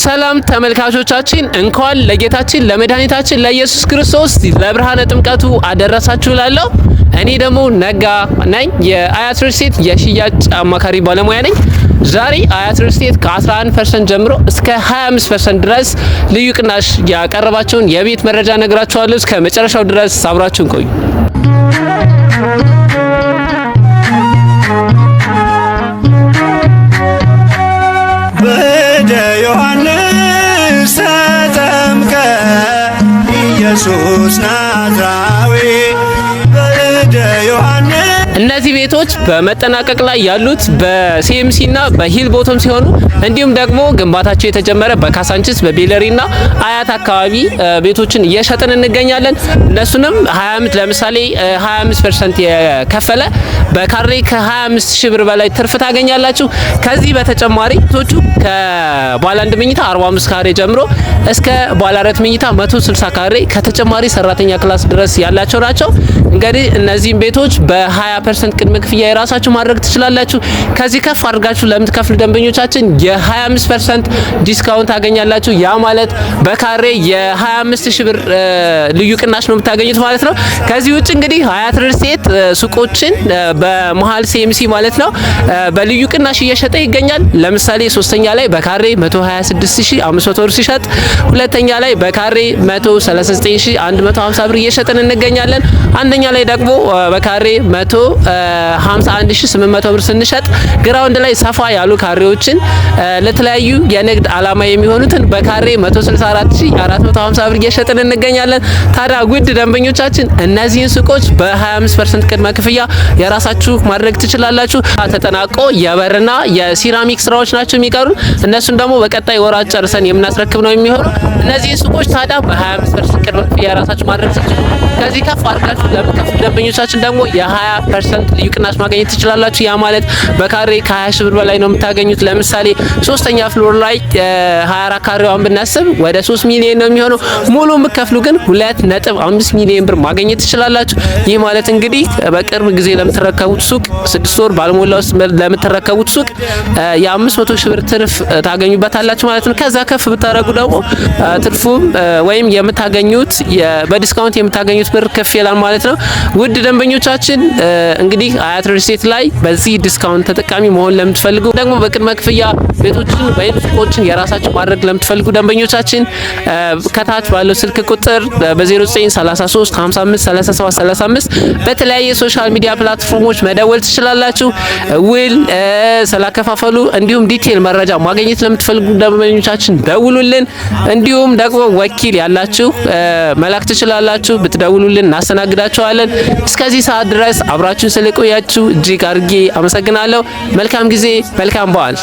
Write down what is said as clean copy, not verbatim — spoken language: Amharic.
ሰላም ተመልካቾቻችን እንኳን ለጌታችን ለመድኃኒታችን ለኢየሱስ ክርስቶስ ለብርሃነ ጥምቀቱ አደረሳችሁ እላለሁ። እኔ ደግሞ ነጋ ነኝ፣ የአያት ሪል ስቴት የሽያጭ አማካሪ ባለሙያ ነኝ። ዛሬ አያት ሪል ስቴት ከ11% ጀምሮ እስከ 25% ድረስ ልዩ ቅናሽ ያቀረባቸውን የቤት መረጃ ነግራችኋለሁ። እስከ መጨረሻው ድረስ አብራችሁን ቆዩ። በደ ዮሐንስ ተጠምቀ ኢየሱስ ናዝራዊ በደ ዮሐንስ። እነዚህ ቤቶች በመጠናቀቅ ላይ ያሉት በሲኤምሲ እና በሂል ቦቶም ሲሆኑ እንዲሁም ደግሞ ግንባታቸው የተጀመረ በካሳንቺስ በቤለሪና አያት አካባቢ ቤቶችን እየሸጥን እንገኛለን። እነሱንም 25 ለምሳሌ 25% የከፈለ በካሬ ከ25 ሺህ ብር በላይ ትርፍ ታገኛላችሁ። ከዚህ በተጨማሪ ቤቶቹ ከባለ 1 መኝታ 45 ካሬ ጀምሮ እስከ ባለ 4 መኝታ 160 ካሬ ከተጨማሪ ሰራተኛ ክላስ ድረስ ያላቸው ናቸው። እንግዲህ እነዚህን ቤቶች በ20% ቅድመ ክፍያ የራሳችሁ ማድረግ ትችላላችሁ። ከዚህ ከፍ አድርጋችሁ ለምትከፍሉ ደንበኞቻችን የ25% ዲስካውንት ታገኛላችሁ። ያ ማለት በካሬ የ25 ሺህ ብር ልዩ ቅናሽ ነው የምታገኙት ማለት ነው። ከዚህ ውጭ እንግዲህ አያት ሪል ስቴት ሱቆችን በመሃል ሲኤምሲ ማለት ነው በልዩ ቅናሽ እየሸጠ ይገኛል። ለምሳሌ ሶስተኛ ላይ በካሬ 126500 ብር ሲሸጥ፣ ሁለተኛ ላይ በካሬ 139150 ብር እየሸጥን እንገኛለን። አንደኛ ላይ ደግሞ በካሬ 151800 ብር ስንሸጥ፣ ግራውንድ ላይ ሰፋ ያሉ ካሬዎችን ለተለያዩ የንግድ ዓላማ የሚሆኑትን በካሬ 164450 ብር እየሸጥን እንገኛለን። ታዲያ ውድ ደንበኞቻችን እነዚህን ሱቆች በ25% ቅድመ ክፍያ የራሳችሁ ማድረግ ትችላላችሁ። ተጠናቆ የበርና የሲራሚክ ስራዎች ናቸው የሚቀሩን። እነሱን ደግሞ በቀጣይ ወራት ጨርሰን የምናስረክብ ነው የሚሆነው። እነዚህን ሱቆች ታዲያ በ25% ቅድመ ክፍያ የራሳችሁ ማድረግ ትችላላችሁ። ከዚህ ከፍ አድርጋችሁ ለምትከፍሉ ደንበኞቻችን ደግሞ የ20% ልዩ ቅናሽ ማግኘት ትችላላችሁ። ያ ማለት በካሬ ከ20 ሺህ ብር በላይ ነው የምታገኙት። ለምሳሌ ሶስተኛ ፍሎር ላይ 24 ካሬዋን ብናስብ ወደ 3 ሚሊዮን ነው የሚሆነው። ሙሉ የምትከፍሉ ግን 2.5 ሚሊዮን ብር ማግኘት ትችላላችሁ። ይህ ማለት እንግዲህ በቅርብ ጊዜ ለምትረከቡት ሱቅ 6 ወር ባልሞላ ውስጥ ለምትረከቡት ሱቅ የ500 ሺህ ብር ትርፍ ታገኙበታላችሁ ማለት ነው። ከዛ ከፍ ብታረጉ ደግሞ ትርፉም ወይም የምታገኙት በዲስካውንት የምታገኙት ብር ከፍ ይላል ማለት ነው። ውድ ደንበኞቻችን እንግዲህ አያት ሪል ስቴት ላይ በዚህ ዲስካውንት ተጠቃሚ መሆን ለምትፈልጉ ደግሞ በቅድመ ክፍያ ቤቶችን ወይም ሱቆችን የራሳችሁ ማድረግ ለምትፈልጉ ደንበኞቻችን ከታች ባለው ስልክ ቁጥር በ0933 55 37 35 በተለያየ ሶሻል ሚዲያ ፕላትፎርሞች መደወል ትችላላችሁ። ውል ስላከፋፈሉ እንዲሁም ዲቴል መረጃ ማግኘት ለምትፈልጉ ደንበኞቻችን ደውሉልን። እንዲሁም ደግሞ ወኪል ያላችሁ መላክ ትችላላችሁ። ብትደውሉልን እናስተናግዳችኋለን። እስከዚህ ሰዓት ድረስ አብራችሁን ስለቆያችሁ እጅግ አድርጌ አመሰግናለሁ። መልካም ጊዜ፣ መልካም በዓል።